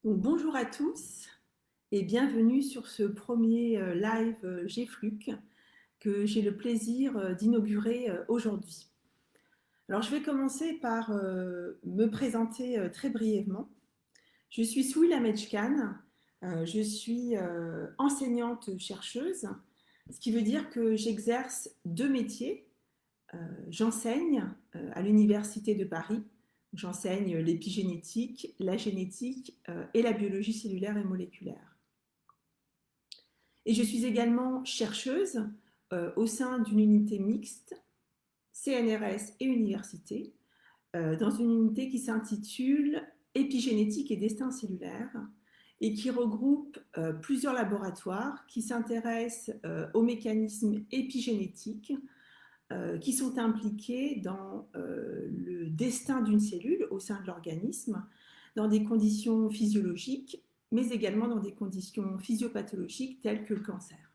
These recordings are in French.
Donc, bonjour à tous et bienvenue sur ce premier live GFLUC que j'ai le plaisir d'inaugurer aujourd'hui. Alors je vais commencer par me présenter très brièvement. Je suis Souila Mechkan, je suis enseignante-chercheuse, ce qui veut dire que j'exerce deux métiers. J'enseigne à l'Université de Paris. J'enseigne l'épigénétique, la génétique et la biologie cellulaire et moléculaire. Et je suis également chercheuse au sein d'une unité mixte, CNRS et université, dans une unité qui s'intitule Épigénétique et destin cellulaire et qui regroupe plusieurs laboratoires qui s'intéressent aux mécanismes épigénétiques qui sont impliqués dans le destin d'une cellule au sein de l'organisme, dans des conditions physiologiques, mais également dans des conditions physiopathologiques telles que le cancer.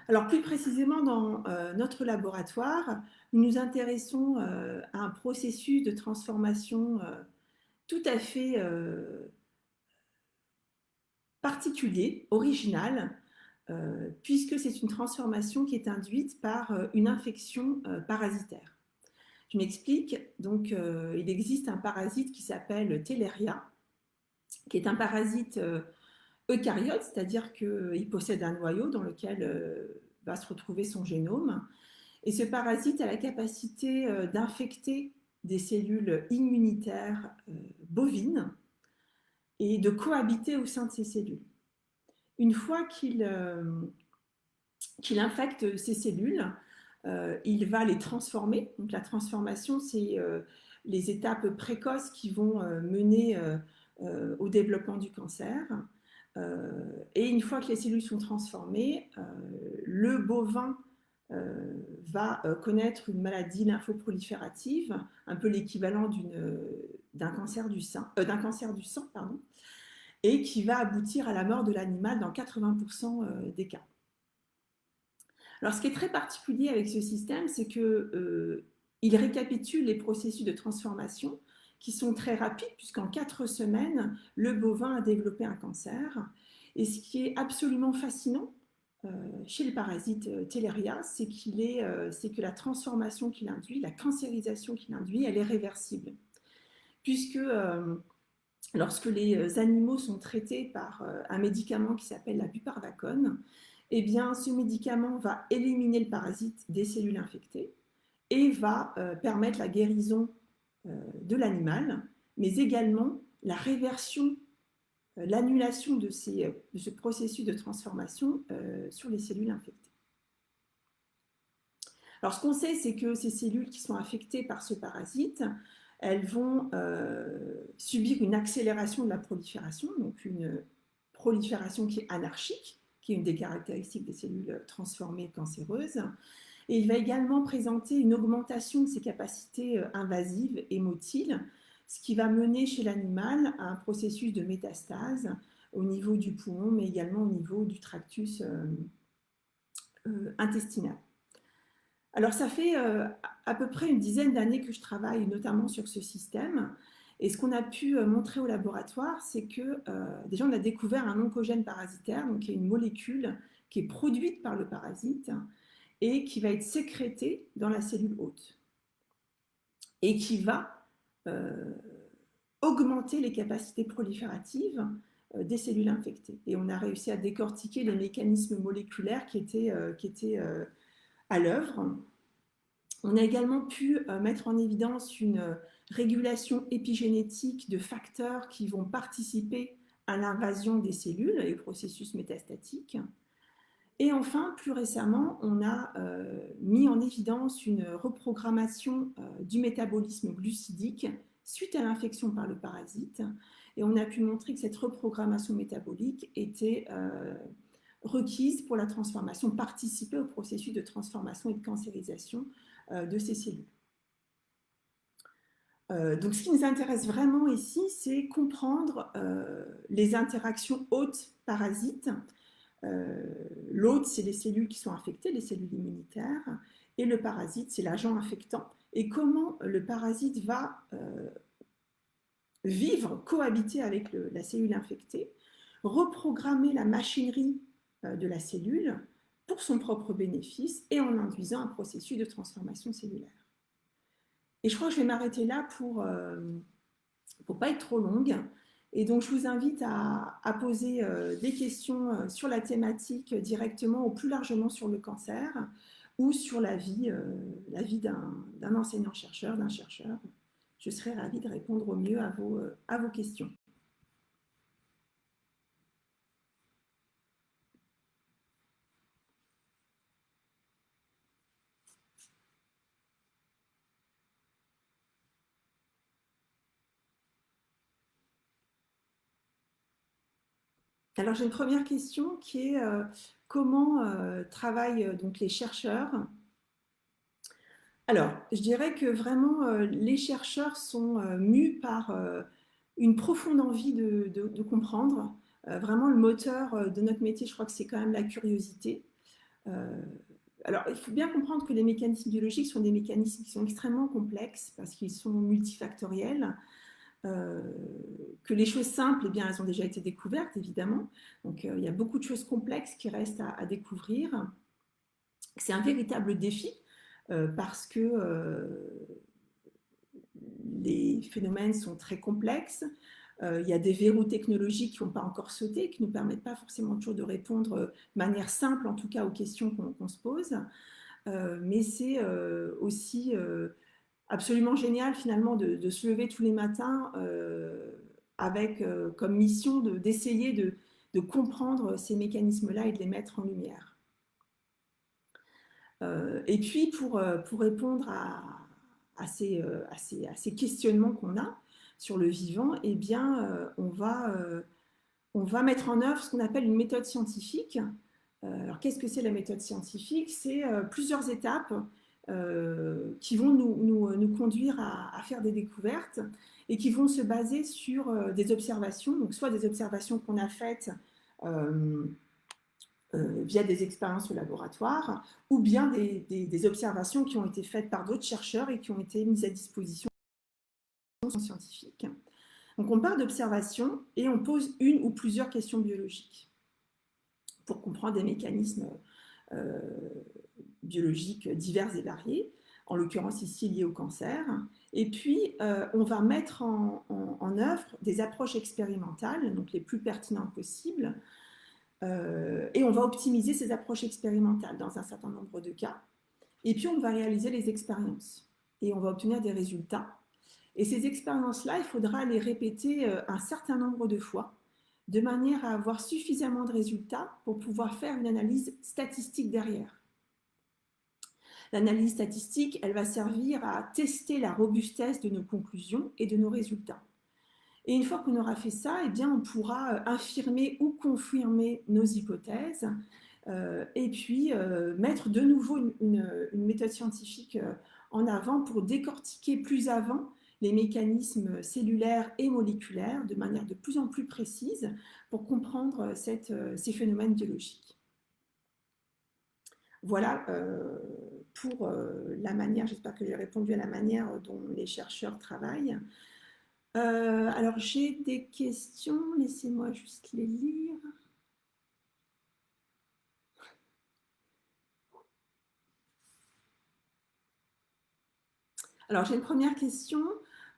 Alors plus précisément dans notre laboratoire, nous nous intéressons à un processus de transformation tout à fait particulier, original, puisque c'est une transformation qui est induite par une infection parasitaire. Je m'explique. Donc, il existe un parasite qui s'appelle Theileria, qui est un parasite eucaryote, c'est-à-dire qu'il possède un noyau dans lequel va se retrouver son génome. Et ce parasite a la capacité d'infecter des cellules immunitaires bovines et de cohabiter au sein de ces cellules. Une fois qu'il infecte ces cellules, il va les transformer. Donc la transformation, c'est les étapes précoces qui vont mener au développement du cancer. Et une fois que les cellules sont transformées, le bovin va connaître une maladie lymphoproliférative, un peu l'équivalent d'un cancer du sang, pardon, et qui va aboutir à la mort de l'animal dans 80% des cas. Alors, ce qui est très particulier avec ce système, c'est qu'il récapitule les processus de transformation qui sont très rapides, puisqu'en 4 semaines, le bovin a développé un cancer. Et ce qui est absolument fascinant chez le parasite Theileria, c'est que la transformation qu'il induit, la cancérisation qu'il induit, elle est réversible. Puisque lorsque les animaux sont traités par un médicament qui s'appelle la buparvacone, eh bien, ce médicament va éliminer le parasite des cellules infectées et va permettre la guérison de l'animal, mais également la réversion, l'annulation de ce processus de transformation sur les cellules infectées. Alors, ce qu'on sait, c'est que ces cellules qui sont affectées par ce parasite, elles vont subir une accélération de la prolifération, donc une prolifération qui est anarchique, qui est une des caractéristiques des cellules transformées cancéreuses. Et il va également présenter une augmentation de ses capacités invasives et motiles, ce qui va mener chez l'animal à un processus de métastase au niveau du poumon, mais également au niveau du tractus intestinal. Alors, ça fait à peu près une dizaine d'années que je travaille notamment sur ce système. Et ce qu'on a pu montrer au laboratoire, c'est que déjà, on a découvert un oncogène parasitaire, donc qui est une molécule qui est produite par le parasite et qui va être sécrétée dans la cellule hôte et qui va augmenter les capacités prolifératives des cellules infectées. Et on a réussi à décortiquer les mécanismes moléculaires qui étaient à l'œuvre. On a également pu mettre en évidence une régulation épigénétique de facteurs qui vont participer à l'invasion des cellules et au processus métastatique. Et enfin, plus récemment, on a mis en évidence une reprogrammation du métabolisme glucidique suite à l'infection par le parasite. Et on a pu montrer que cette reprogrammation métabolique était requise pour la transformation, participer au processus de transformation et de cancérisation de ces cellules. Donc ce qui nous intéresse vraiment ici, c'est comprendre les interactions hôte-parasite. L'hôte, c'est les cellules qui sont infectées, les cellules immunitaires, et le parasite, c'est l'agent infectant. Et comment le parasite va vivre, cohabiter avec la cellule infectée, reprogrammer la machinerie de la cellule pour son propre bénéfice et en induisant un processus de transformation cellulaire. Et je crois que je vais m'arrêter là pour pas être trop longue. Et donc, je vous invite à poser des questions sur la thématique directement ou plus largement sur le cancer ou sur la vie d'un enseignant-chercheur, d'un chercheur. Je serai ravie de répondre au mieux à vos questions. Alors, j'ai une première question qui est comment travaillent donc les chercheurs. Alors, je dirais que vraiment, les chercheurs sont mus par une profonde envie de comprendre. Vraiment, le moteur de notre métier, je crois que c'est quand même la curiosité. Euh, alors, il faut bien comprendre que les mécanismes biologiques sont des mécanismes qui sont extrêmement complexes parce qu'ils sont multifactoriels. Que les choses simples, eh bien, elles ont déjà été découvertes, évidemment. Donc, il y a beaucoup de choses complexes qui restent à découvrir. C'est un véritable défi parce que les phénomènes sont très complexes. Il y a des verrous technologiques qui n'ont pas encore sauté, qui ne nous permettent pas forcément toujours de répondre de manière simple, en tout cas, aux questions qu'on se pose. Mais c'est aussi absolument génial, finalement, de se lever tous les matins avec comme mission d'essayer de comprendre ces mécanismes-là et de les mettre en lumière. Et puis, pour répondre à ces questionnements qu'on a sur le vivant, eh bien, on va mettre en œuvre ce qu'on appelle une méthode scientifique. Alors, qu'est-ce que c'est la méthode scientifique? C'est plusieurs étapes qui vont nous conduire à faire des découvertes et qui vont se baser sur des observations, donc soit des observations qu'on a faites via des expériences au laboratoire, ou bien des observations qui ont été faites par d'autres chercheurs et qui ont été mises à disposition scientifiques. Donc on part d'observations et on pose une ou plusieurs questions biologiques pour comprendre des mécanismes biologiques divers et variés, en l'occurrence ici liés au cancer. Et puis, on va mettre en œuvre des approches expérimentales, donc les plus pertinentes possibles, et on va optimiser ces approches expérimentales dans un certain nombre de cas. Et puis, on va réaliser les expériences et on va obtenir des résultats. Et ces expériences-là, il faudra les répéter un certain nombre de fois, de manière à avoir suffisamment de résultats pour pouvoir faire une analyse statistique derrière. L'analyse statistique, elle va servir à tester la robustesse de nos conclusions et de nos résultats. Et une fois qu'on aura fait ça, eh bien, on pourra infirmer ou confirmer nos hypothèses et puis mettre de nouveau une méthode scientifique en avant pour décortiquer plus avant les mécanismes cellulaires et moléculaires de manière de plus en plus précise pour comprendre ces phénomènes biologiques. Voilà pour la manière, j'espère que j'ai répondu à la manière dont les chercheurs travaillent. Alors j'ai des questions, laissez-moi juste les lire. Alors j'ai une première question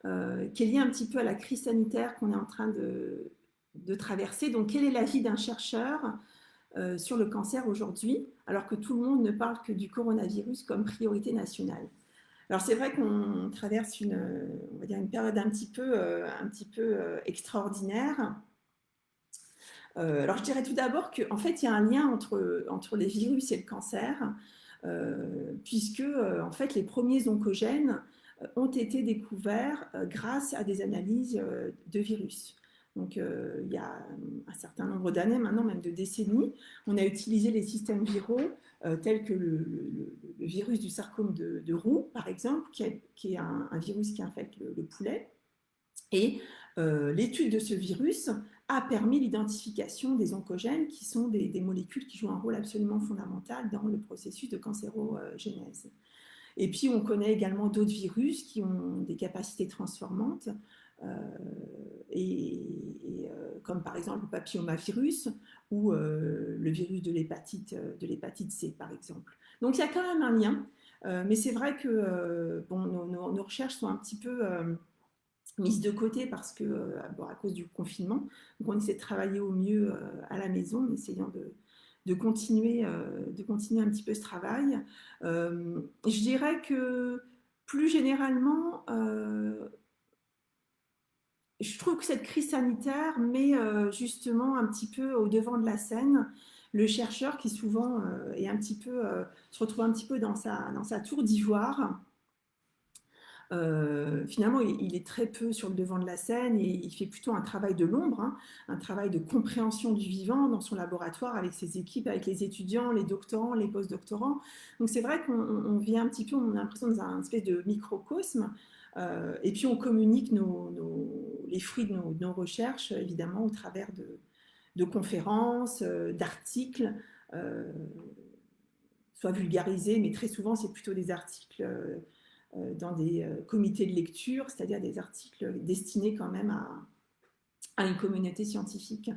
qui est liée un petit peu à la crise sanitaire qu'on est en train de traverser. Donc quel est l'avis d'un chercheur sur le cancer aujourd'hui, alors que tout le monde ne parle que du coronavirus comme priorité nationale? Alors c'est vrai qu'on traverse on va dire une période un petit peu extraordinaire. Alors je dirais tout d'abord qu'en fait il y a un lien entre les virus et le cancer, puisque en fait les premiers oncogènes ont été découverts grâce à des analyses de virus. Donc il y a un certain nombre d'années maintenant, même de décennies, on a utilisé les systèmes viraux tels que le virus du sarcome de Roux, par exemple, qui est un virus qui infecte le poulet. Et l'étude de ce virus a permis l'identification des oncogènes, qui sont des molécules qui jouent un rôle absolument fondamental dans le processus de cancérogénèse. Et puis, on connaît également d'autres virus qui ont des capacités transformantes. comme par exemple le papillomavirus ou le virus de l'hépatite C, par exemple. Donc il y a quand même un lien, mais c'est vrai que bon, nos recherches sont un petit peu mises de côté parce que, bon, à cause du confinement. Donc on essaie de travailler au mieux à la maison en essayant de continuer un petit peu ce travail. Je dirais que plus généralement, je trouve que cette crise sanitaire met justement un petit peu au devant de la scène le chercheur qui souvent est un petit peu, se retrouve un petit peu dans sa tour d'ivoire. Finalement, il est très peu sur le devant de la scène et il fait plutôt un travail de l'ombre, hein, un travail de compréhension du vivant dans son laboratoire avec ses équipes, avec les étudiants, les doctorants, les post-doctorants. Donc c'est vrai qu'on vit un petit peu, on a l'impression dans un espèce de microcosme. Et puis on communique les fruits de nos recherches, évidemment, au travers de conférences, d'articles, euh, soit vulgarisés, mais très souvent c'est plutôt des articles dans des comités de lecture, c'est-à-dire des articles destinés quand même à une communauté scientifique.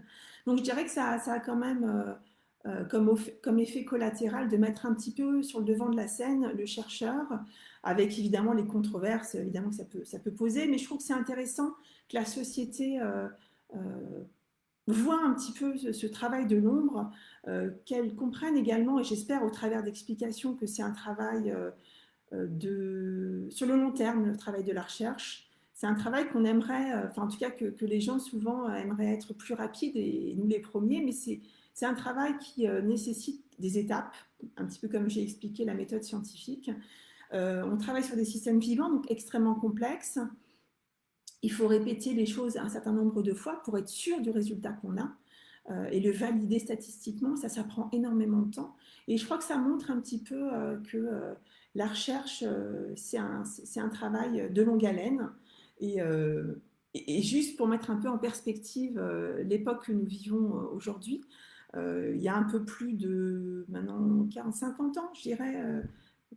Donc je dirais que ça a quand même comme effet collatéral de mettre un petit peu sur le devant de la scène le chercheur, avec évidemment les controverses, évidemment que ça peut poser, mais je trouve que c'est intéressant que la société voit un petit peu ce travail de l'ombre, qu'elle comprenne également, et j'espère au travers d'explications que c'est un travail sur le long terme, le travail de la recherche. C'est un travail qu'on aimerait, enfin en tout cas que les gens souvent aimeraient être plus rapides et nous les premiers, mais c'est un travail qui nécessite des étapes, un petit peu comme j'ai expliqué la méthode scientifique. On travaille sur des systèmes vivants, donc extrêmement complexes. Il faut répéter les choses un certain nombre de fois pour être sûr du résultat qu'on a et le valider statistiquement. Ça prend énormément de temps. Et je crois que ça montre un petit peu que la recherche, c'est un travail de longue haleine. Et, euh, et juste pour mettre un peu en perspective l'époque que nous vivons aujourd'hui, il y a un peu plus de maintenant 40-50 ans, je dirais,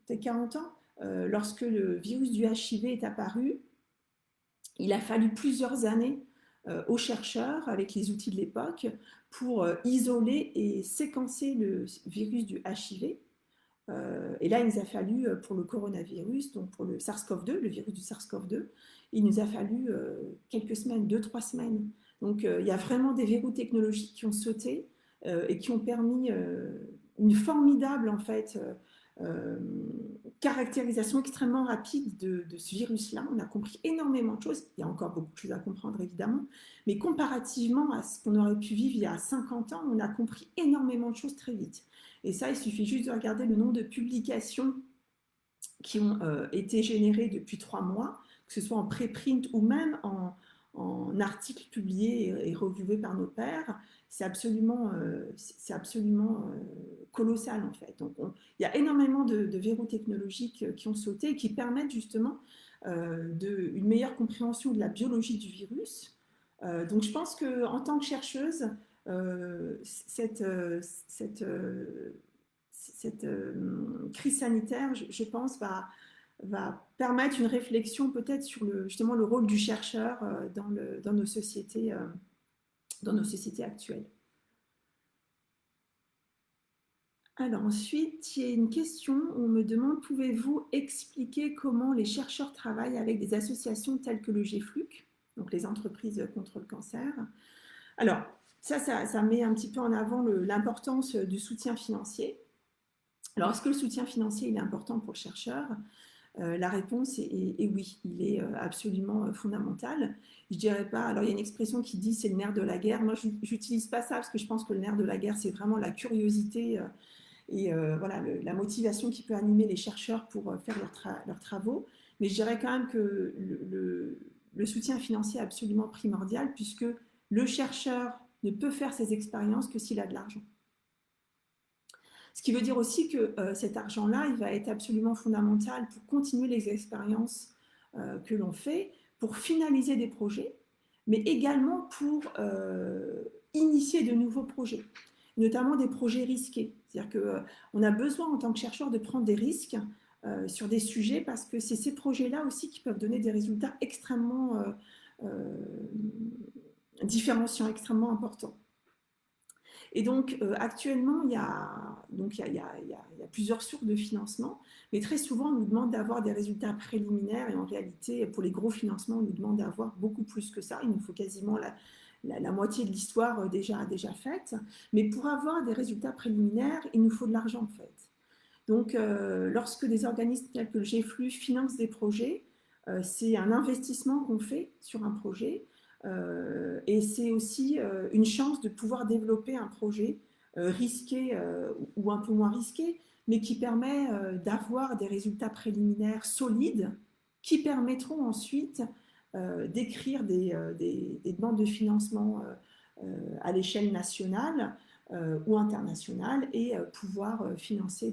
peut-être 40 ans, lorsque le virus du HIV est apparu, il a fallu plusieurs années aux chercheurs, avec les outils de l'époque, pour isoler et séquencer le virus du HIV. Et là, il nous a fallu, pour le coronavirus, donc pour le SARS-CoV-2, le virus du SARS-CoV-2, il nous a fallu quelques semaines, 2-3 semaines. Donc, il y a vraiment des verrous technologiques qui ont sauté et qui ont permis une formidable, en fait, euh, caractérisation extrêmement rapide de ce virus-là. On a compris énormément de choses. Il y a encore beaucoup de choses à comprendre, évidemment. Mais comparativement à ce qu'on aurait pu vivre il y a 50 ans, on a compris énormément de choses très vite. Et ça, il suffit juste de regarder le nombre de publications qui ont été générées depuis 3 mois, que ce soit en préprint ou même en articles publiés et reviewés par nos pairs. C'est absolument colossal en fait. Donc il y a énormément de verrous technologiques qui ont sauté et qui permettent justement une meilleure compréhension de la biologie du virus. Donc je pense qu'en tant que chercheuse, cette crise sanitaire, je pense, va permettre une réflexion peut-être sur justement le rôle du chercheur dans nos sociétés actuelles. Alors ensuite, il y a une question, on me demande, pouvez-vous expliquer comment les chercheurs travaillent avec des associations telles que le GFLUC, donc les entreprises contre le cancer? Alors, ça met un petit peu en avant l'importance du soutien financier. Alors, est-ce que le soutien financier il est important pour le chercheur? La réponse est oui, il est absolument fondamental. Je dirais pas. Alors, il y a une expression qui dit c'est le nerf de la guerre. Moi, je n'utilise pas ça parce que je pense que le nerf de la guerre, c'est vraiment la curiosité et voilà, la motivation qui peut animer les chercheurs pour faire leurs travaux. Mais je dirais quand même que le soutien financier est absolument primordial puisque le chercheur ne peut faire ses expériences que s'il a de l'argent. Ce qui veut dire aussi que cet argent-là, il va être absolument fondamental pour continuer les expériences que l'on fait, pour finaliser des projets, mais également pour initier de nouveaux projets, notamment des projets risqués. C'est-à-dire qu'on a besoin en tant que chercheur de prendre des risques sur des sujets parce que c'est ces projets-là aussi qui peuvent donner des résultats extrêmement différenciant extrêmement important. Et donc, actuellement, il y a plusieurs sources de financement, mais très souvent, on nous demande d'avoir des résultats préliminaires, et en réalité, pour les gros financements, on nous demande d'avoir beaucoup plus que ça. Il nous faut quasiment la moitié de l'histoire déjà faite. Mais pour avoir des résultats préliminaires, il nous faut de l'argent, en fait. Donc, lorsque des organismes tels que le GFLU financent des projets, c'est un investissement qu'on fait sur un projet. Et c'est aussi une chance de pouvoir développer un projet risqué ou un peu moins risqué, mais qui permet d'avoir des résultats préliminaires solides qui permettront ensuite d'écrire des demandes de financement à l'échelle nationale ou internationale et pouvoir financer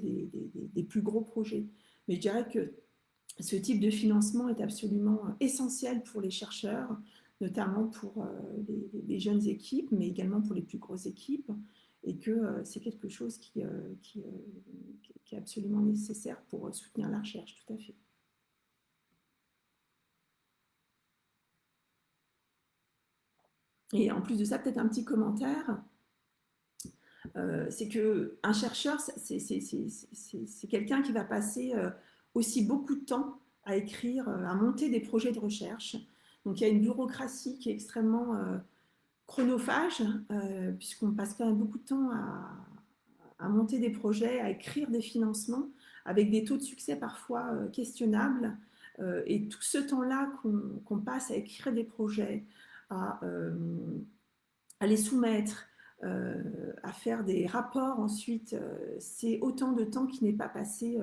des plus gros projets. Mais je dirais que ce type de financement est absolument essentiel pour les chercheurs, notamment pour les jeunes équipes, mais également pour les plus grosses équipes, et que c'est quelque chose qui est absolument nécessaire pour soutenir la recherche, tout à fait. Et en plus de ça, peut-être un petit commentaire, c'est qu'un chercheur, c'est quelqu'un qui va passer aussi beaucoup de temps à écrire, à monter des projets de recherche. Donc il y a une bureaucratie qui est extrêmement chronophage, puisqu'on passe quand même beaucoup de temps à monter des projets, à écrire des financements, avec des taux de succès parfois questionnables. Et tout ce temps-là qu'on passe à écrire des projets, à les soumettre, à faire des rapports ensuite, c'est autant de temps qui n'est pas passé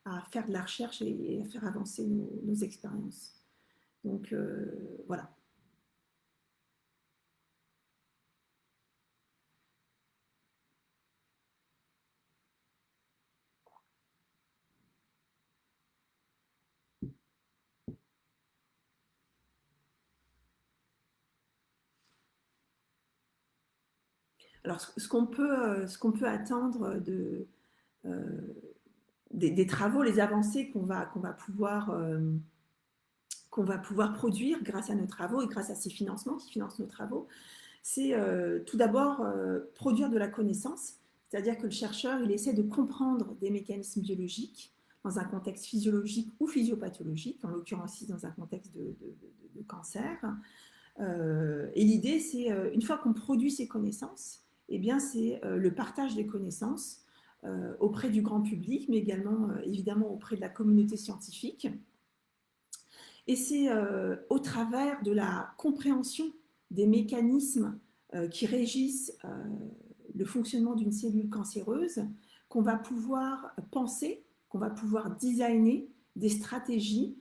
à faire de la recherche et à faire avancer nos expériences. Donc voilà. Alors ce qu'on peut attendre euh, des travaux, les avancées qu'on va pouvoir produire grâce à nos travaux et grâce à ces financements qui financent nos travaux, c'est tout d'abord produire de la connaissance, c'est-à-dire que le chercheur, il essaie de comprendre des mécanismes biologiques dans un contexte physiologique ou physiopathologique, en l'occurrence ici dans un contexte de cancer. Et l'idée, c'est une fois qu'on produit ces connaissances, eh bien, c'est le partage des connaissances auprès du grand public, mais également évidemment auprès de la communauté scientifique. Et c'est au travers de la compréhension des mécanismes qui régissent le fonctionnement d'une cellule cancéreuse qu'on va pouvoir penser, qu'on va pouvoir designer des stratégies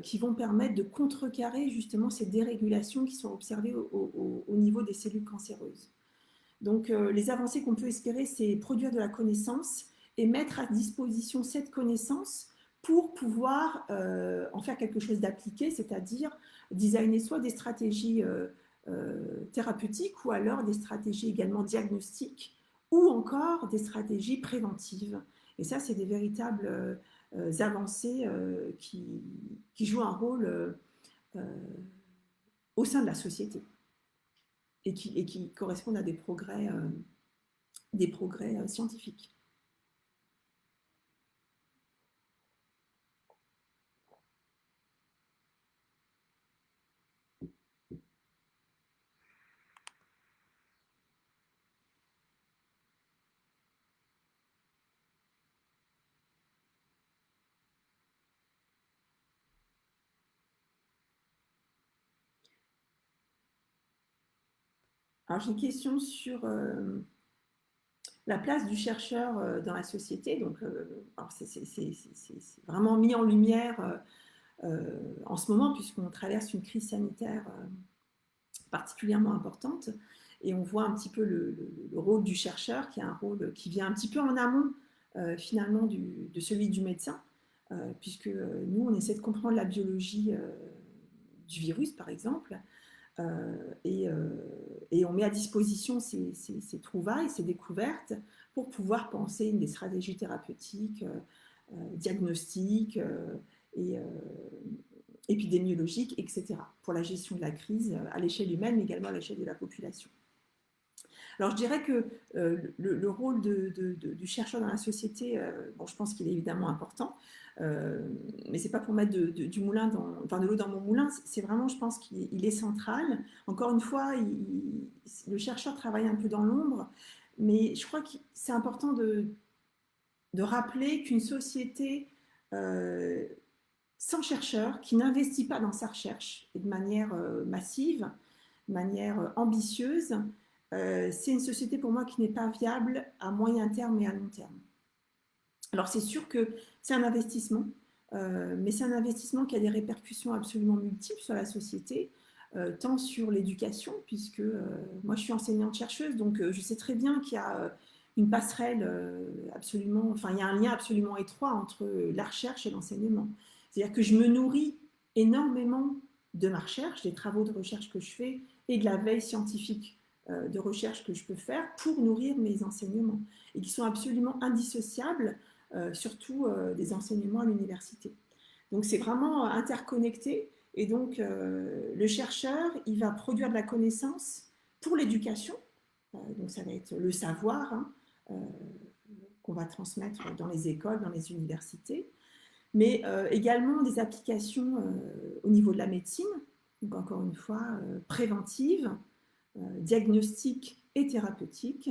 qui vont permettre de contrecarrer justement ces dérégulations qui sont observées au niveau des cellules cancéreuses. Donc les avancées qu'on peut espérer, c'est produire de la connaissance et mettre à disposition cette connaissance pour pouvoir en faire quelque chose d'appliqué, c'est-à-dire designer soit des stratégies thérapeutiques ou alors des stratégies également diagnostiques ou encore des stratégies préventives. Et ça, c'est des véritables avancées qui jouent un rôle au sein de la société et qui correspondent à des progrès scientifiques. Alors j'ai une question sur la place du chercheur dans la société. Donc, c'est vraiment mis en lumière en ce moment puisqu'on traverse une crise sanitaire particulièrement importante et on voit un petit peu le rôle du chercheur qui est un rôle qui vient un petit peu en amont finalement de celui du médecin puisque nous on essaie de comprendre la biologie du virus par exemple et on met à disposition ces trouvailles, ces découvertes pour pouvoir penser des stratégies thérapeutiques, diagnostiques et épidémiologiques, etc., pour la gestion de la crise à l'échelle humaine, mais également à l'échelle de la population. Alors je dirais que le rôle du chercheur dans la société, bon, je pense qu'il est évidemment important, mais c'est pas pour mettre du moulin enfin, de l'eau dans mon moulin, c'est vraiment, je pense qu'il est central. Encore une fois, le chercheur travaille un peu dans l'ombre, mais je crois que c'est important de rappeler qu'une société sans chercheur, qui n'investit pas dans sa recherche et de manière massive, de manière ambitieuse, c'est une société pour moi qui n'est pas viable à moyen terme et à long terme. Alors c'est sûr que c'est un investissement, mais c'est un investissement qui a des répercussions absolument multiples sur la société, tant sur l'éducation, puisque moi je suis enseignante-chercheuse, donc je sais très bien qu'il y a une passerelle absolument, enfin il y a un lien absolument étroit entre la recherche et l'enseignement. C'est-à-dire que je me nourris énormément de ma recherche, des travaux de recherche que je fais et de la veille scientifique de recherche que je peux faire pour nourrir mes enseignements et qui sont absolument indissociables, surtout des enseignements à l'université. Donc c'est vraiment interconnecté et donc le chercheur, il va produire de la connaissance pour l'éducation, donc ça va être le savoir qu'on va transmettre dans les écoles, dans les universités, mais également des applications au niveau de la médecine, donc encore une fois préventive, diagnostique et thérapeutique,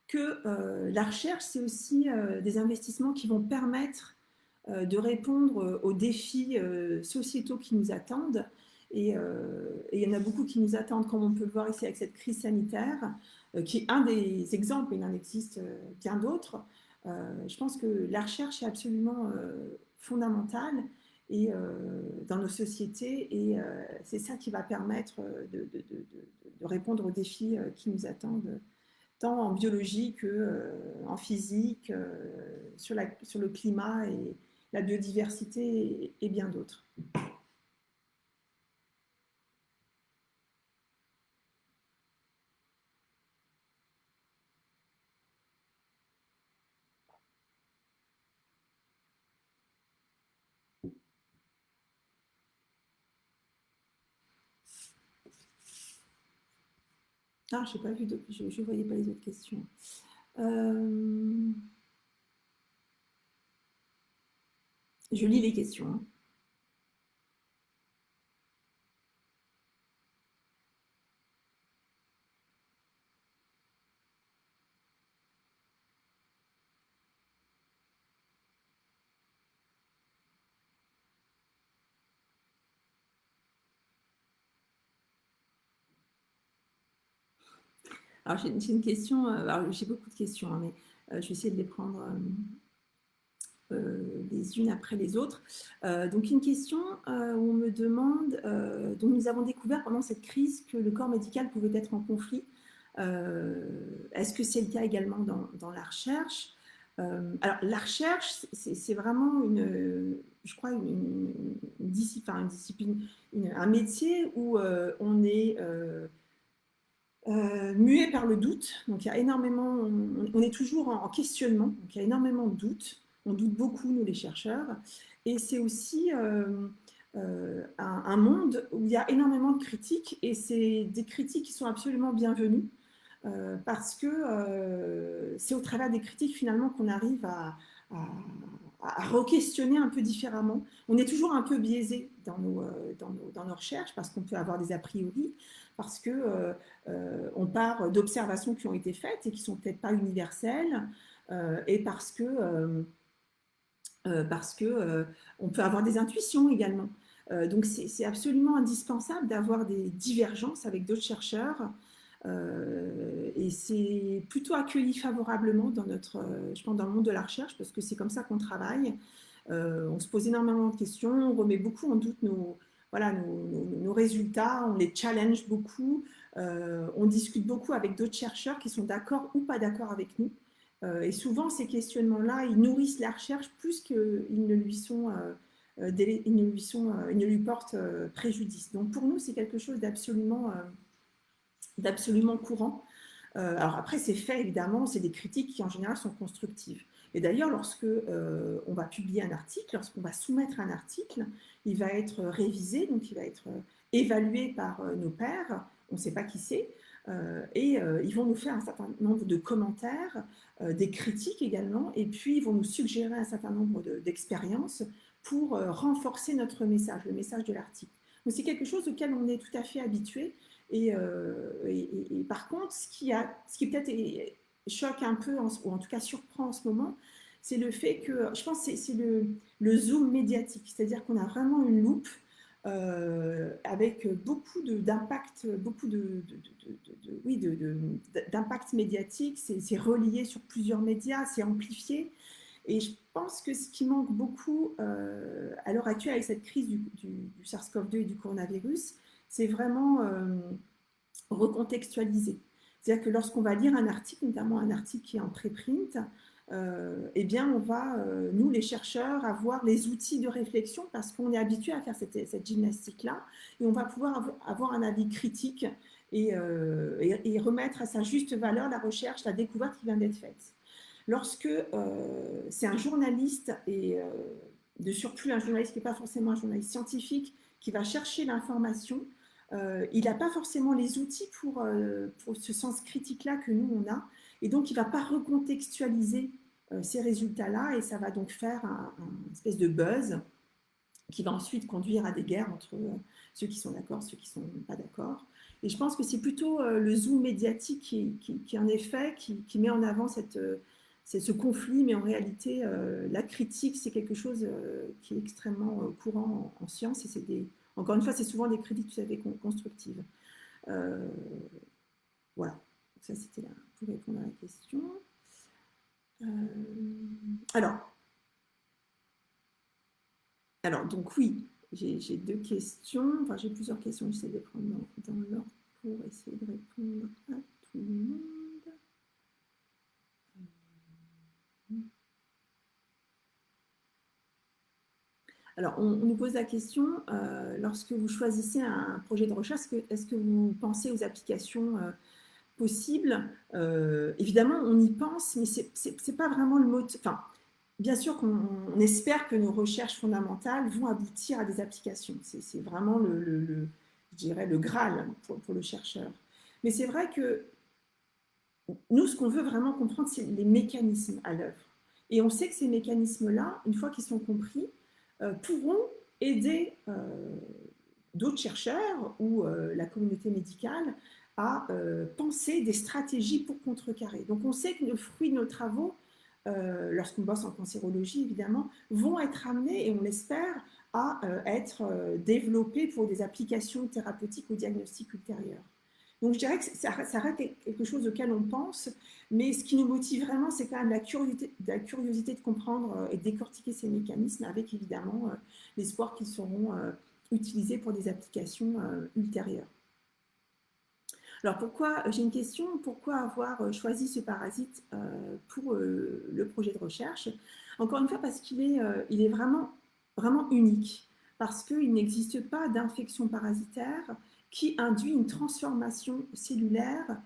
que la recherche, c'est aussi des investissements qui vont permettre de répondre aux défis sociétaux qui nous attendent. Et il y en a beaucoup qui nous attendent, comme on peut le voir ici avec cette crise sanitaire, qui est un des exemples, il en existe bien d'autres. Je pense que la recherche est absolument fondamentale et, dans nos sociétés, et c'est ça qui va permettre de répondre aux défis qui nous attendent, tant en biologie qu'en physique, sur le climat et la biodiversité et bien d'autres. Ah, je n'ai pas vu, je ne voyais pas les autres questions. Euh, je lis les questions, hein. Alors, j'ai une question, alors j'ai beaucoup de questions, hein, mais je vais essayer de les prendre les unes après les autres. Donc, une question où on me demande, donc nous avons découvert pendant cette crise que le corps médical pouvait être en conflit. Est-ce que c'est le cas également dans la recherche? Alors, la recherche, c'est vraiment je crois, une discipline, un métier où on est muet par le doute. Donc, il y a énormément, on est toujours en questionnement. Donc, il y a énormément de doutes. On doute beaucoup, nous, les chercheurs. Et c'est aussi un monde où il y a énormément de critiques. Et c'est des critiques qui sont absolument bienvenues. Parce que c'est au travers des critiques finalement qu'on arrive à re-questionner un peu différemment. On est toujours un peu biaisé dans nos recherches parce qu'on peut avoir des a priori, parce que on part d'observations qui ont été faites et qui sont peut-être pas universelles, et parce que on peut avoir des intuitions également. Donc c'est absolument indispensable d'avoir des divergences avec d'autres chercheurs, et c'est plutôt accueilli favorablement je pense, dans le monde de la recherche, parce que c'est comme ça qu'on travaille. On se pose énormément de questions, on remet beaucoup en doute voilà, nos résultats, on les challenge beaucoup, on discute beaucoup avec d'autres chercheurs qui sont d'accord ou pas d'accord avec nous. Et souvent, ces questionnements-là, ils nourrissent la recherche plus qu'ils ne lui sont... ils ne lui portent préjudice. Donc pour nous, c'est quelque chose d'absolument courant. Alors après, c'est fait, évidemment, c'est des critiques qui en général sont constructives. Et d'ailleurs, lorsque on va publier un article, lorsqu'on va soumettre un article, il va être révisé, donc il va être évalué par nos pairs, on ne sait pas qui c'est, et ils vont nous faire un certain nombre de commentaires, des critiques également, et puis ils vont nous suggérer un certain nombre d'expériences pour renforcer notre message, le message de l'article. Donc c'est quelque chose auquel on est tout à fait habitué, et par contre, ce qui peut-être choque un peu, ou en tout cas surprend en ce moment, c'est le fait que, je pense que c'est le zoom médiatique, c'est-à-dire qu'on a vraiment une loupe avec beaucoup d'impact, beaucoup oui, d'impact médiatique, c'est relié sur plusieurs médias, c'est amplifié. Et je pense que ce qui manque beaucoup à l'heure actuelle avec cette crise du SARS-CoV-2 et du coronavirus, c'est vraiment recontextualiser. C'est-à-dire que lorsqu'on va lire un article, notamment un article qui est en préprint, eh bien, on va, nous, les chercheurs, avoir les outils de réflexion parce qu'on est habitué à faire cette gymnastique-là et on va pouvoir avoir un avis critique et remettre à sa juste valeur la recherche, la découverte qui vient d'être faite. Lorsque c'est un journaliste, et de surplus un journaliste qui n'est pas forcément un journaliste scientifique, qui va chercher l'information, il n'a pas forcément les outils pour ce sens critique-là que nous, on a. Et donc, il ne va pas recontextualiser ces résultats-là et ça va donc faire une espèce de buzz qui va ensuite conduire à des guerres entre ceux qui sont d'accord, ceux qui ne sont pas d'accord. Et je pense que c'est plutôt le zoom médiatique qui en effet, qui met en avant ce conflit, mais en réalité, la critique, c'est quelque chose qui est extrêmement courant en science et encore une fois, c'est souvent des critiques tout à fait constructives. Voilà, donc ça c'était là pour répondre à la question. Alors, donc oui, j'ai deux questions, enfin j'ai plusieurs questions, j'essaie de prendre dans l'ordre pour essayer de répondre à tout le monde. Alors, on nous pose la question, lorsque vous choisissez un projet de recherche, est-ce que vous pensez aux applications possibles? Évidemment, on y pense, mais c'est pas vraiment le mot. Enfin, bien sûr qu'on espère que nos recherches fondamentales vont aboutir à des applications. C'est vraiment je dirais, le Graal pour le chercheur. Mais c'est vrai que nous, ce qu'on veut vraiment comprendre, c'est les mécanismes à l'œuvre. Et on sait que ces mécanismes-là, une fois qu'ils sont compris, pourront aider d'autres chercheurs ou la communauté médicale à penser des stratégies pour contrecarrer. Donc on sait que le fruit de nos travaux, lorsqu'on bosse en cancérologie évidemment, vont être amenés, et on l'espère, à être développés pour des applications thérapeutiques ou diagnostiques ultérieures. Donc je dirais que ça reste quelque chose auquel on pense, mais ce qui nous motive vraiment, c'est quand même la curiosité de comprendre et de décortiquer ces mécanismes, avec évidemment l'espoir qu'ils seront utilisés pour des applications ultérieures. Alors j'ai une question, pourquoi avoir choisi ce parasite pour le projet de recherche? Encore une fois, parce qu'il est vraiment, vraiment unique, parce qu'il n'existe pas d'infection parasitaire qui induit une transformation cellulaire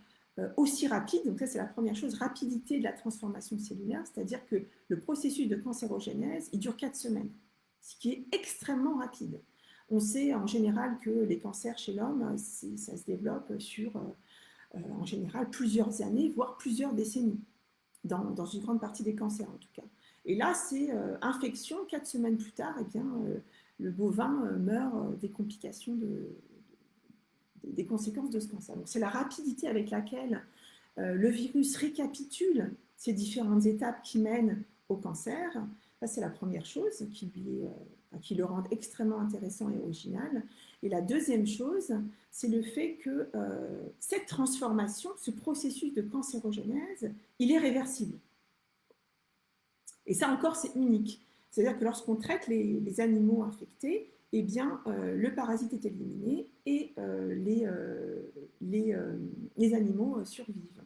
aussi rapide. Donc ça, c'est la première chose, rapidité de la transformation cellulaire, c'est-à-dire que le processus de cancérogénèse, il dure 4 semaines, ce qui est extrêmement rapide. On sait en général que les cancers chez l'homme, ça se développe sur, en général, plusieurs années, voire plusieurs décennies, dans une grande partie des cancers en tout cas. Et là, c'est infection, 4 semaines plus tard, eh bien, le bovin meurt des complications des conséquences de ce cancer. Donc c'est la rapidité avec laquelle le virus récapitule ces différentes étapes qui mènent au cancer. Ça, c'est la première chose qui le rend extrêmement intéressant et original. Et la deuxième chose, c'est le fait que cette transformation, ce processus de cancérogénèse, il est réversible. Et ça encore, c'est unique. C'est-à-dire que lorsqu'on traite les animaux infectés, eh bien, le parasite est éliminé et les animaux survivent.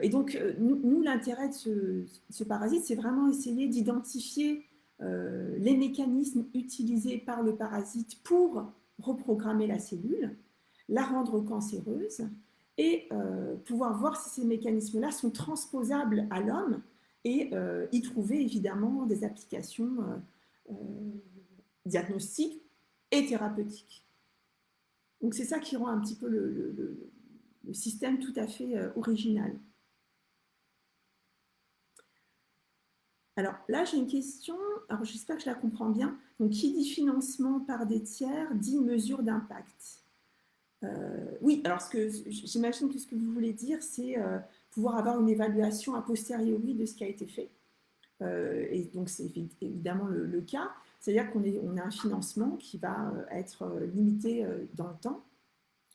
Et donc, nous l'intérêt de ce parasite, c'est vraiment essayer d'identifier les mécanismes utilisés par le parasite pour reprogrammer la cellule, la rendre cancéreuse, et pouvoir voir si ces mécanismes-là sont transposables à l'homme et y trouver évidemment des applications diagnostiques et thérapeutiques. Donc c'est ça qui rend un petit peu le système tout à fait original. Alors là, j'ai une question, alors j'espère que je la comprends bien. Donc, qui dit financement par des tiers dit mesure d'impact. Oui, alors j'imagine que ce que vous voulez dire, c'est pouvoir avoir une évaluation a posteriori de ce qui a été fait. Et donc, c'est évidemment le cas. C'est-à-dire qu'on a un financement qui va être limité dans le temps.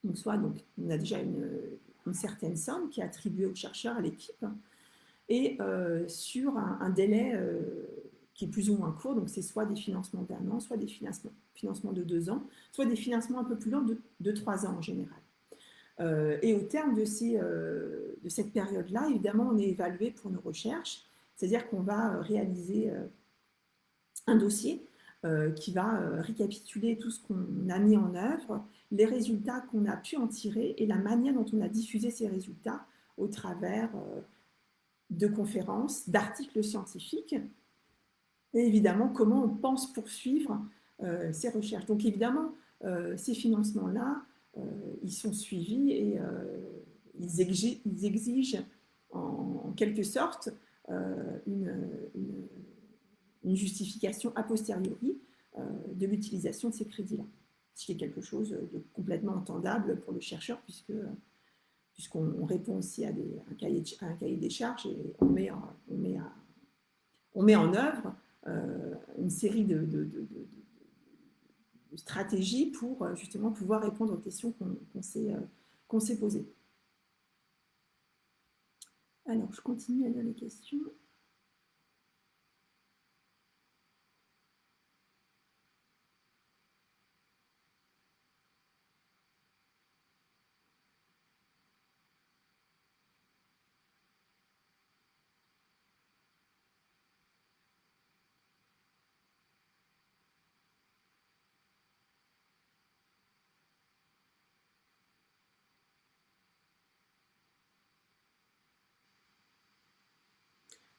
Donc, on a déjà une certaine somme qui est attribuée aux chercheurs, à l'équipe, et sur un délai qui est plus ou moins court. Donc, c'est soit des financements d'1 an, soit des financements de 2 ans, soit des financements un peu plus longs de 3 ans en général. Et au terme de cette période-là, évidemment, on est évalué pour nos recherches, c'est-à-dire qu'on va réaliser un dossier qui va récapituler tout ce qu'on a mis en œuvre, les résultats qu'on a pu en tirer et la manière dont on a diffusé ces résultats au travers de conférences, d'articles scientifiques, et évidemment comment on pense poursuivre ces recherches. Donc évidemment, ces financements-là, ils sont suivis et ils exigent en quelque sorte une justification a posteriori de l'utilisation de ces crédits-là, ce qui est quelque chose de complètement entendable pour le chercheur puisqu'on répond aussi à un cahier des charges et on met en œuvre une série de stratégies pour justement pouvoir répondre aux questions qu'on s'est posées. Alors, je continue à lire les questions.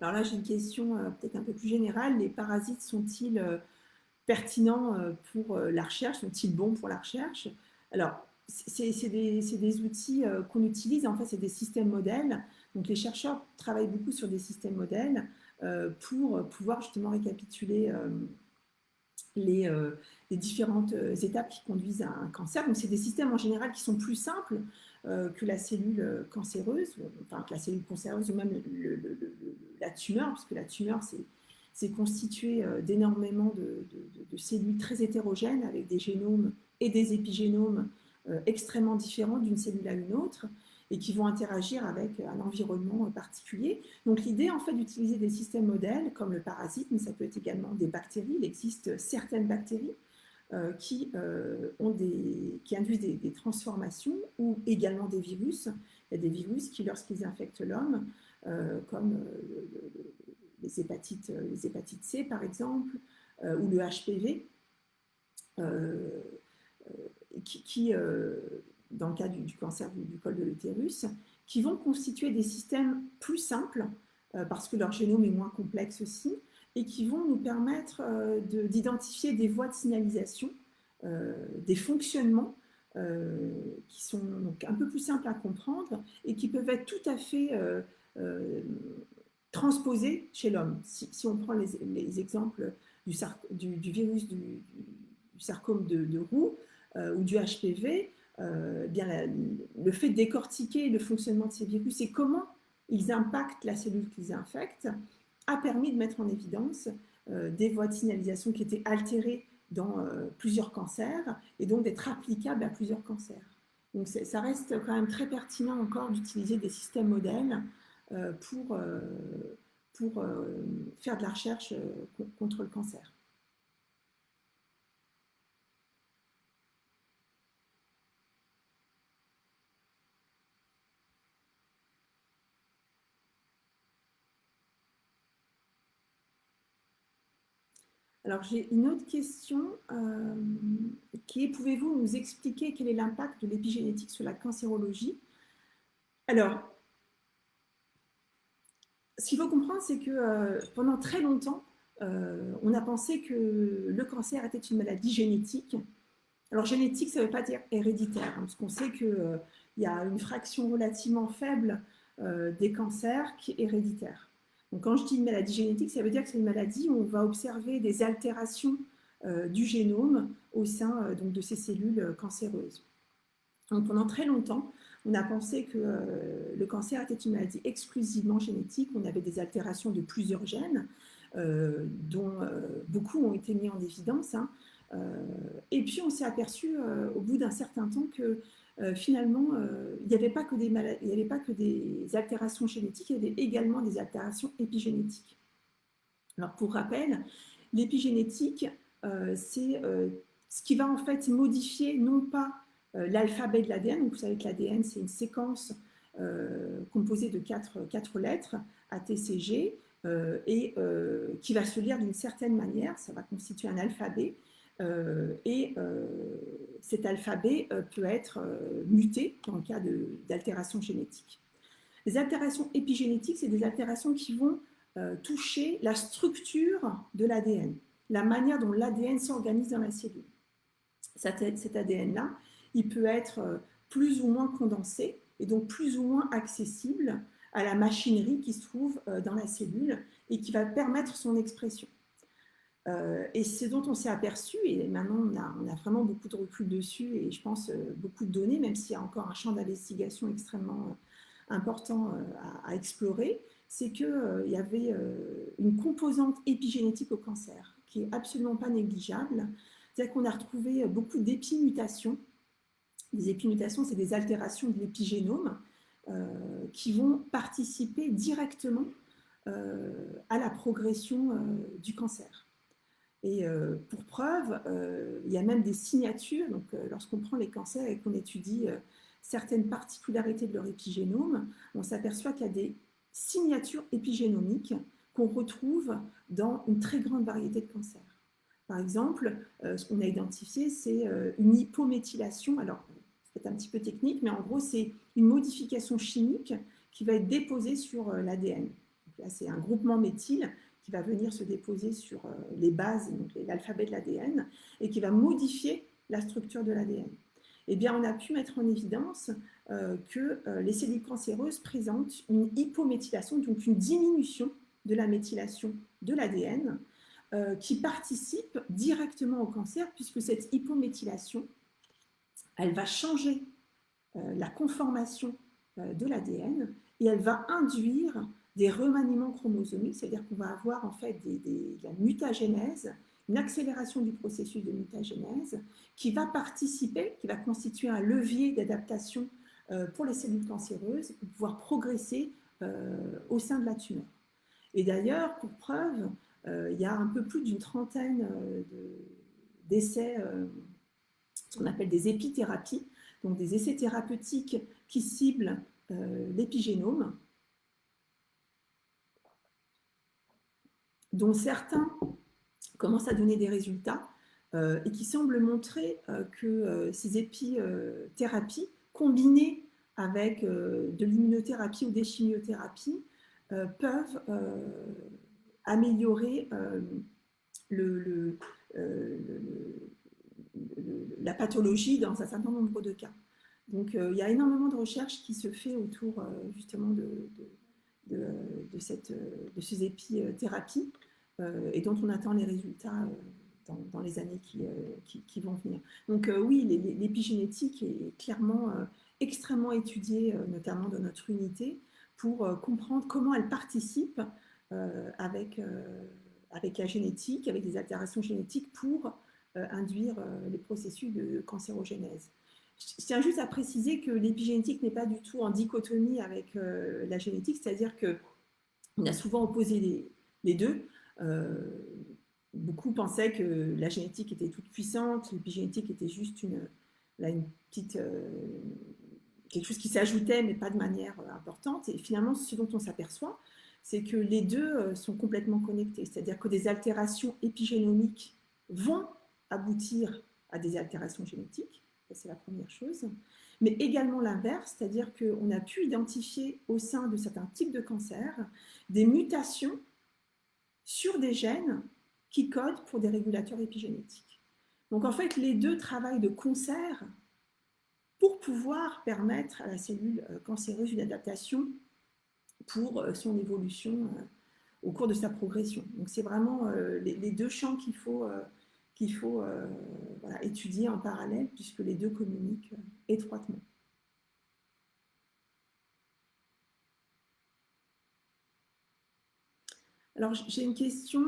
Alors là, j'ai une question peut-être un peu plus générale. Les parasites sont-ils pertinents pour la recherche? Sont-ils bons pour la recherche? Alors, c'est des outils qu'on utilise. En fait, c'est des systèmes modèles. Donc, les chercheurs travaillent beaucoup sur des systèmes modèles pour pouvoir justement récapituler les différentes étapes qui conduisent à un cancer. Donc, c'est des systèmes en général qui sont plus simples que la cellule cancéreuse, enfin que la cellule cancéreuse ou même la tumeur, puisque la tumeur, c'est constitué d'énormément de cellules très hétérogènes avec des génomes et des épigénomes extrêmement différents d'une cellule à une autre et qui vont interagir avec un environnement particulier. Donc l'idée en fait d'utiliser des systèmes modèles comme le parasite, mais ça peut être également des bactéries. Il existe certaines bactéries qui induisent des transformations ou également des virus. Il y a des virus qui, lorsqu'ils infectent l'homme, comme les hépatites C par exemple, ou le HPV, qui dans le cas du cancer du col de l'utérus, qui vont constituer des systèmes plus simples, parce que leur génome est moins complexe aussi, et qui vont nous permettre d'identifier des voies de signalisation, des fonctionnements qui sont donc un peu plus simples à comprendre et qui peuvent être tout à fait transposés chez l'homme. Si on prend les exemples du virus du sarcome de Roux ou du HPV, bien le fait de décortiquer le fonctionnement de ces virus et comment ils impactent la cellule qu'ils infectent a permis de mettre en évidence des voies de signalisation qui étaient altérées dans plusieurs cancers et donc d'être applicables à plusieurs cancers. Donc ça reste quand même très pertinent encore d'utiliser des systèmes modèles pour faire de la recherche contre le cancer. Alors j'ai une autre question qui est, pouvez-vous nous expliquer quel est l'impact de l'épigénétique sur la cancérologie? Alors, Ce qu'il faut comprendre, c'est que pendant très longtemps, on a pensé que le cancer était une maladie génétique. Alors génétique, ça ne veut pas dire héréditaire, hein, parce qu'on sait qu'il y a une fraction relativement faible des cancers qui est héréditaire. Donc quand je dis une maladie génétique, ça veut dire que c'est une maladie où on va observer des altérations du génome au sein donc, de ces cellules cancéreuses. Donc pendant très longtemps, on a pensé que le cancer était une maladie exclusivement génétique. On avait des altérations de plusieurs gènes, dont beaucoup ont été mis en évidence, hein. Et puis on s'est aperçu au bout d'un certain temps que finalement, il n'y avait pas que il n'y avait pas que des altérations génétiques, il y avait également des altérations épigénétiques. Alors pour rappel, l'épigénétique, c'est ce qui va en fait modifier non pas l'alphabet de l'ADN, donc vous savez que l'ADN c'est une séquence composée de quatre lettres, ATCG, et qui va se lire d'une certaine manière, ça va constituer un alphabet, et cet alphabet peut être muté dans le cas d'altération génétique. Les altérations épigénétiques, c'est des altérations qui vont toucher la structure de l'ADN, la manière dont l'ADN s'organise dans la cellule. Cet ADN-là, il peut être plus ou moins condensé et donc plus ou moins accessible à la machinerie qui se trouve dans la cellule et qui va permettre son expression. Et c'est dont on s'est aperçu, et maintenant on a vraiment beaucoup de recul dessus et je pense beaucoup de données, même s'il y a encore un champ d'investigation extrêmement important à explorer, c'est qu'il y avait une composante épigénétique au cancer qui est absolument pas négligeable. C'est-à-dire qu'on a retrouvé beaucoup d'épimutations. Les épimutations, c'est des altérations de l'épigénome qui vont participer directement à la progression du cancer. Et pour preuve, il y a même des signatures. Donc, lorsqu'on prend les cancers et qu'on étudie certaines particularités de leur épigénome, on s'aperçoit qu'il y a des signatures épigénomiques qu'on retrouve dans une très grande variété de cancers. Par exemple, ce qu'on a identifié, c'est une hypométhylation. Alors, c'est un petit peu technique, mais en gros, c'est une modification chimique qui va être déposée sur l'ADN. Là, c'est un groupement méthyle qui va venir se déposer sur les bases, donc l'alphabet de l'ADN, et qui va modifier la structure de l'ADN. Eh bien, on a pu mettre en évidence que les cellules cancéreuses présentent une hypométhylation, donc une diminution de la méthylation de l'ADN, qui participe directement au cancer, puisque cette hypométhylation, elle va changer la conformation de l'ADN et elle va induire des remaniements chromosomiques, c'est-à-dire qu'on va avoir en fait de la mutagénèse, une accélération du processus de mutagénèse qui va participer, qui va constituer un levier d'adaptation pour les cellules cancéreuses pour pouvoir progresser au sein de la tumeur. Et d'ailleurs, pour preuve, il y a un peu plus d'une trentaine d'essais, ce qu'on appelle des épithérapies, donc des essais thérapeutiques qui ciblent l'épigénome, dont certains commencent à donner des résultats et qui semblent montrer que ces épithérapies, combinées avec de l'immunothérapie ou des chimiothérapies, peuvent améliorer la pathologie dans un certain nombre de cas. Donc il y a énormément de recherches qui se fait autour justement de ces épithérapies et dont on attend les résultats dans les années qui vont venir. Donc oui, l'épigénétique est clairement extrêmement étudiée, notamment dans notre unité, pour comprendre comment elle participe avec la génétique, avec des altérations génétiques pour induire les processus de cancérogénèse. Je tiens juste à préciser que l'épigénétique n'est pas du tout en dichotomie avec la génétique, c'est-à-dire qu'on a souvent opposé les deux. Beaucoup pensaient que la génétique était toute puissante, l'épigénétique était juste une petite, quelque chose qui s'ajoutait, mais pas de manière importante. Et finalement, ce dont on s'aperçoit, c'est que les deux sont complètement connectés, c'est-à-dire que des altérations épigénomiques vont aboutir à des altérations génétiques, Ça, c'est la première chose. Mais également l'inverse, c'est-à-dire qu'on a pu identifier au sein de certains types de cancers des mutations sur des gènes qui codent pour des régulateurs épigénétiques. Donc en fait, les deux travaillent de concert pour pouvoir permettre à la cellule cancéreuse une adaptation pour son évolution au cours de sa progression. Donc c'est vraiment les deux champs qu'il faut voilà, étudier en parallèle puisque les deux communiquent étroitement. Alors j'ai une question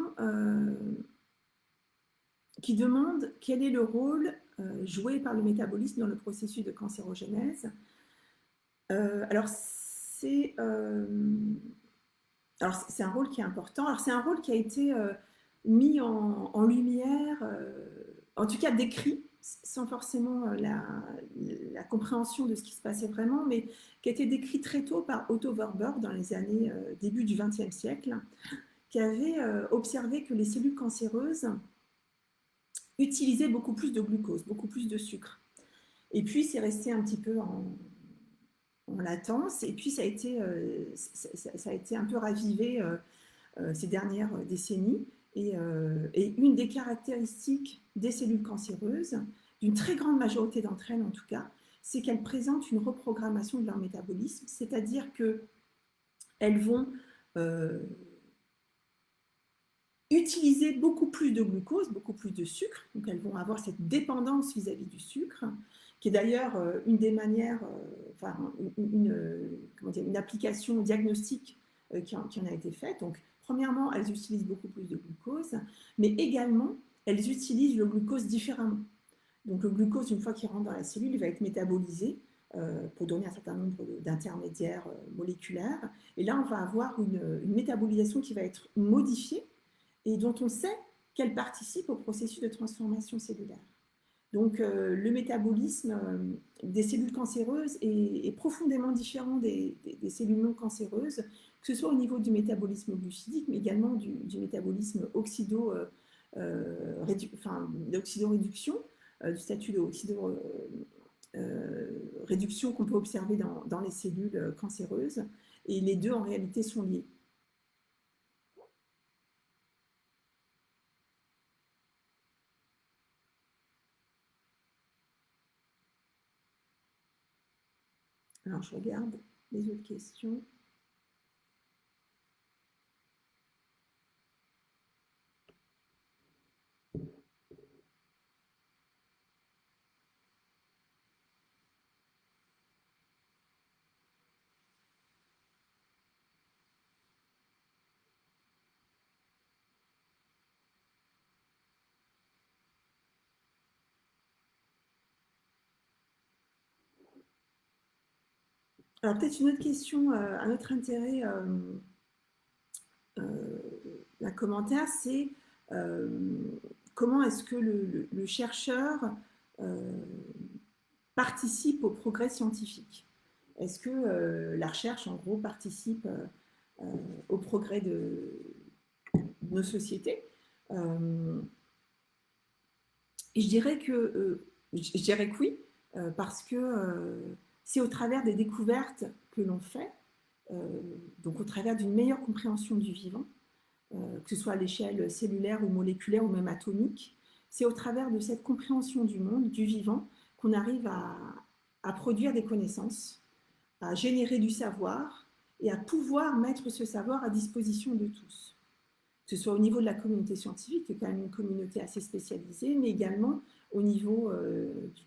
qui demande quel est le rôle joué par le métabolisme dans le processus de cancérogénèse. Alors c'est un rôle qui est important. Alors c'est un rôle qui a été mis en lumière, en tout cas décrit, sans forcément la compréhension de ce qui se passait vraiment, mais qui a été décrit très tôt par Otto Warburg dans les années début du XXe siècle, qui avait observé que les cellules cancéreuses utilisaient beaucoup plus de glucose, beaucoup plus de sucre. Et puis c'est resté un petit peu en latence, et puis ça a été un peu ravivé ces dernières décennies. Et une des caractéristiques des cellules cancéreuses, d'une très grande majorité d'entre elles en tout cas, c'est qu'elles présentent une reprogrammation de leur métabolisme, c'est-à-dire qu'elles vont utiliser beaucoup plus de glucose, beaucoup plus de sucre, donc elles vont avoir cette dépendance vis-à-vis du sucre, qui est d'ailleurs une des manières, enfin une application diagnostique qui en a été faite. Donc premièrement, elles utilisent beaucoup plus de glucose, mais également elles utilisent le glucose différemment. Donc le glucose, une fois qu'il rentre dans la cellule, il va être métabolisé pour donner un certain nombre d'intermédiaires moléculaires. Et là, on va avoir une métabolisation qui va être modifiée et dont on sait qu'elle participe au processus de transformation cellulaire. Donc le métabolisme des cellules cancéreuses est profondément différent des cellules non cancéreuses, que ce soit au niveau du métabolisme glucidique, mais également du métabolisme d'oxydoréduction, du statut d'oxydoréduction qu'on peut observer dans les cellules cancéreuses. Et les deux, en réalité, sont liés. Alors, je regarde les autres questions. Alors, peut-être une autre question, un autre intérêt d'un commentaire, c'est comment est-ce que le chercheur participe au progrès scientifique? Est-ce que la recherche, en gros, participe au progrès de nos sociétés? Et je dirais que oui, parce que c'est au travers des découvertes que l'on fait, donc au travers d'une meilleure compréhension du vivant, que ce soit à l'échelle cellulaire ou moléculaire ou même atomique, c'est au travers de cette compréhension du monde, du vivant, qu'on arrive à produire des connaissances, à générer du savoir et à pouvoir mettre ce savoir à disposition de tous. Que ce soit au niveau de la communauté scientifique, qui est quand même une communauté assez spécialisée, mais également au niveau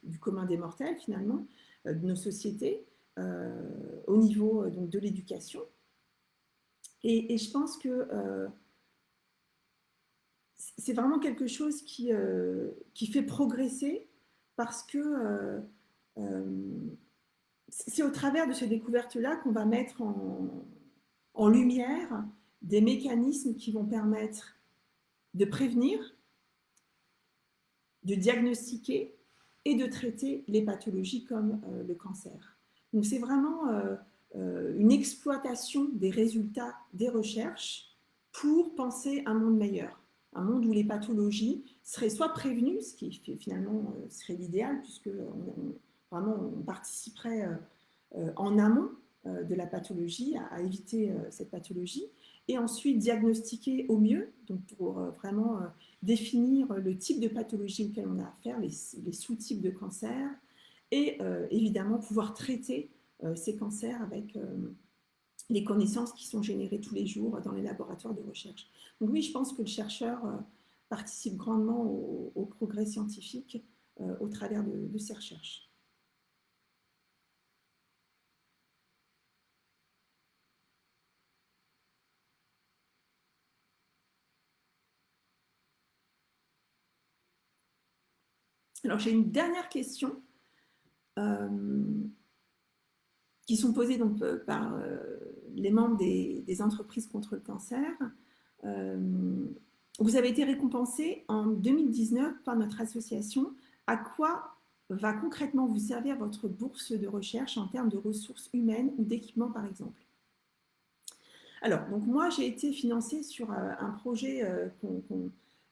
du commun des mortels, finalement, de nos sociétés, au niveau donc, de l'éducation. Et je pense que c'est vraiment quelque chose qui fait progresser parce que c'est au travers de ces découvertes-là qu'on va mettre en lumière des mécanismes qui vont permettre de prévenir, de diagnostiquer et de traiter les pathologies comme le cancer. Donc c'est vraiment une exploitation des résultats des recherches pour penser un monde meilleur, un monde où les pathologies seraient soit prévenues, ce qui finalement serait l'idéal puisque vraiment, on participerait en amont de la pathologie, à éviter cette pathologie, et ensuite diagnostiquer au mieux, donc pour vraiment définir le type de pathologie auquel on a affaire, les sous-types de cancer, et évidemment pouvoir traiter ces cancers avec les connaissances qui sont générées tous les jours dans les laboratoires de recherche. Donc oui, je pense que le chercheur participe grandement au progrès scientifique au travers de ces recherches. Alors j'ai une dernière question euh, qui sont posées donc, par les membres des entreprises contre le cancer. Euh, vous avez été récompensé en 2019 par notre association. À quoi va concrètement vous servir votre bourse de recherche en termes de ressources humaines ou d'équipements, par exemple? Alors, donc moi, j'ai été financée sur un projet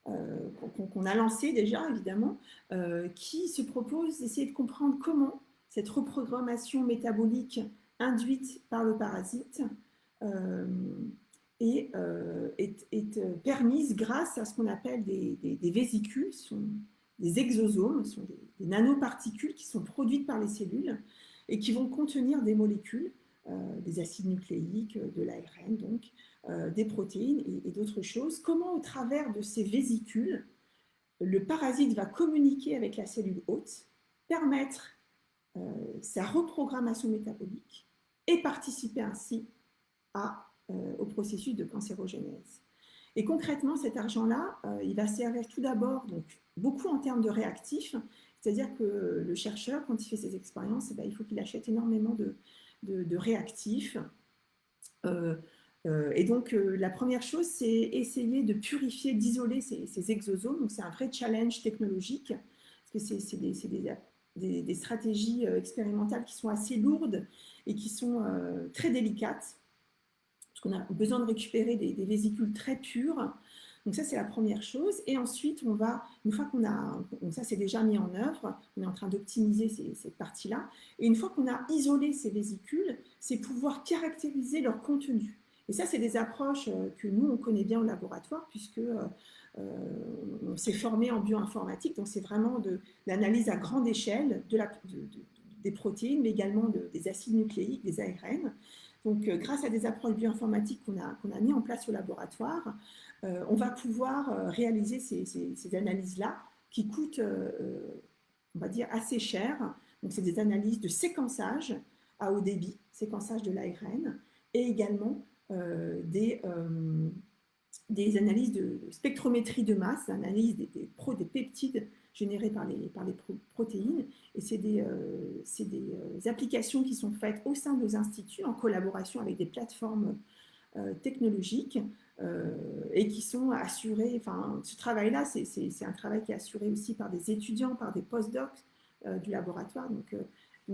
qu'on a lancé déjà, évidemment, qui se propose d'essayer de comprendre comment cette reprogrammation métabolique induite par le parasite euh, est permise grâce à ce qu'on appelle des vésicules, sont des exosomes, sont des nanoparticules qui sont produites par les cellules et qui vont contenir des molécules, des acides nucléiques, de l'ARN, donc des protéines et d'autres choses. Comment, au travers de ces vésicules, le parasite va communiquer avec la cellule hôte, permettre euh, sa reprogrammation métabolique et participer ainsi au processus de cancérogénèse. Et concrètement, cet argent-là, il va servir tout d'abord donc, beaucoup en termes de réactifs, c'est-à-dire que le chercheur, quand il fait ses expériences, il faut qu'il achète énormément de réactifs. Euh, et donc, la première chose, c'est essayer de purifier, d'isoler ces exosomes. Donc, c'est un vrai challenge technologique, parce que c'est des stratégies expérimentales qui sont assez lourdes et qui sont très délicates, parce qu'on a besoin de récupérer des vésicules très pures. Donc ça, c'est la première chose. Et ensuite, on va, une fois qu'on a, donc ça c'est déjà mis en œuvre, on est en train d'optimiser cette partie-là. Et une fois qu'on a isolé ces vésicules, c'est pouvoir caractériser leur contenu. Et ça, c'est des approches que nous, on connaît bien au laboratoire, puisque on s'est formé en bioinformatique. Donc c'est vraiment de l'analyse à grande échelle des protéines, mais également des acides nucléiques, des ARN. Donc, grâce à des approches bioinformatiques qu'on a mis en place au laboratoire, on va pouvoir réaliser ces analyses-là qui coûtent, on va dire, assez cher. Donc, c'est des analyses de séquençage à haut débit, séquençage de l'ARN, et également des analyses de spectrométrie de masse, analyse des peptides générés par les protéines. Et c'est des applications qui sont faites au sein de nos instituts en collaboration avec des plateformes technologiques et qui sont assurées. Enfin, ce travail-là, c'est un travail qui est assuré aussi par des étudiants, par des postdocs du laboratoire. Donc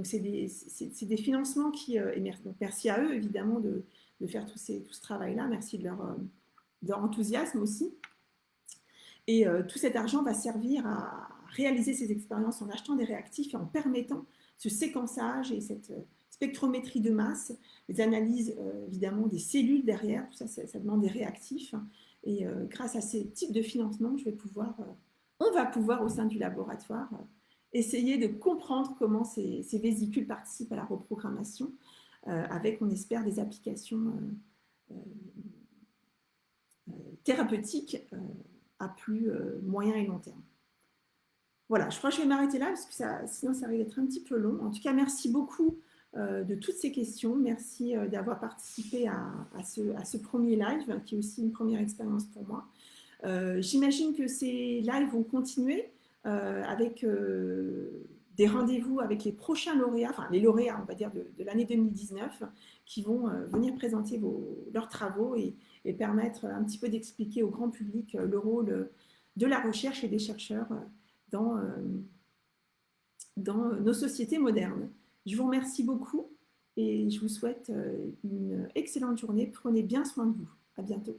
c'est des financements qui émergent. Donc merci à eux, évidemment, de faire tout ce travail-là. Merci de leur enthousiasme aussi. Et tout cet argent va servir à réaliser ces expériences en achetant des réactifs et en permettant ce séquençage et cette spectrométrie de masse, les analyses évidemment des cellules derrière, tout ça, ça demande des réactifs. Et grâce à ces types de financement, on va pouvoir au sein du laboratoire essayer de comprendre comment ces vésicules participent à la reprogrammation avec, on espère, des applications thérapeutiques à plus moyen et long terme. Voilà, je crois que je vais m'arrêter là parce que sinon ça risque d'être un petit peu long. En tout cas, merci beaucoup de toutes ces questions. Merci d'avoir participé à ce premier live, qui est aussi une première expérience pour moi. J'imagine que ces lives vont continuer avec des rendez-vous avec les prochains lauréats, enfin les lauréats, on va dire, de l'année 2019, qui vont venir présenter leurs travaux et permettre un petit peu d'expliquer au grand public le rôle de la recherche et des chercheurs dans, dans nos sociétés modernes. Je vous remercie beaucoup et je vous souhaite une excellente journée. Prenez bien soin de vous. À bientôt.